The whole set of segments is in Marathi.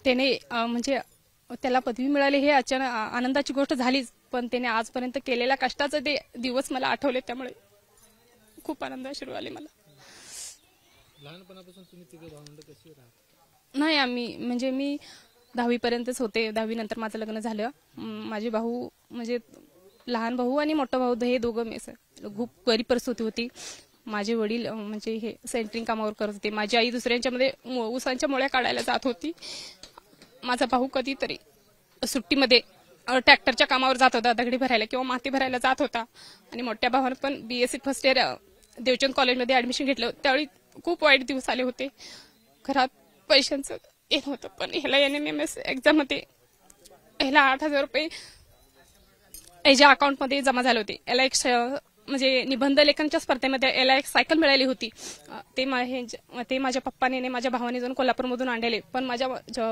त्याने म्हणजे त्याला पदवी मिळाली हे अचानक आनंदाची गोष्ट झालीच, पण त्याने आजपर्यंत केलेल्या कष्टाचे ते दिवस मला आठवले, त्यामुळे खूप आनंद अश्रू आले मला. लहानपणापासून तुम्ही तिघे भावंड कशी राहता? नाही, आम्ही म्हणजे मी 10वी पर्यंतच होते. 10वी नंतर माझं लग्न झालं. माझे भाऊ म्हणजे लहान भाऊ आणि मोठा भाऊ हे दोघं मेस खूप गरीब परिस्थिती होती. माझे वडील म्हणजे हे सेंटरिंग कामावर करत होते. माझी आई दुसऱ्यांच्यामध्ये ऊसांच्या मोळ्या काढायला जात होती. माझा भाऊ कधीतरी सुट्टीमध्ये ट्रॅक्टरच्या कामावर जात होता, दगडी भरायला किंवा माती भरायला जात होता. आणि मोठ्या भावानं पण BSc फर्स्ट इयर देवचंद कॉलेजमध्ये ऍडमिशन घेतलं. त्यावेळी खूप वाईट दिवस आले होते. घरात पैशांचं येत होतं, पण ह्याला NMMS एक्झाममध्ये ह्याला 8,000 रुपये ह्याच्या अकाउंटमध्ये जमा झाले होते. याला एक म्हणजे निबंध लेखनच्या स्पर्धेमध्ये याला एक सायकल मिळाली होती. ते माझ्या पप्पाने आणि माझ्या भावाने जाऊन कोल्हापूरमधून आणलेले. पण माझ्या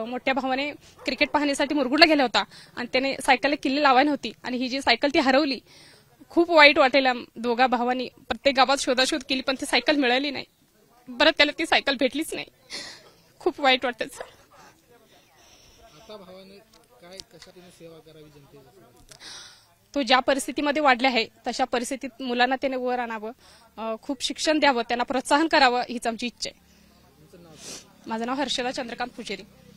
मोठ्या भावाने क्रिकेट पाहण्यासाठी मुरगुडला गेला होता आणि त्याने सायकलला किल्ली लावायला होती आणि ही जी सायकल ती हरवली. खूप वाईट वाटेल. दोघा भावांनी प्रत्येक गावात शोधाशोध केली, पण ती सायकल मिळाली नाही. परत त्याला ती सायकल भेटलीच नाही. खूप वाईट वाटतं सर. आता भावाने काय कशा सेवा करावी जनतेची? तो ज्या परिस्थितीमध्ये वाढला आहे तशा परिस्थितीत मुलांना त्याने वर आणावं, खूप शिक्षण द्यावं, त्यांना प्रोत्साहन करावं हीच आमची इच्छा आहे. माझं नाव हर्षदा चंद्रकांत पुजारी.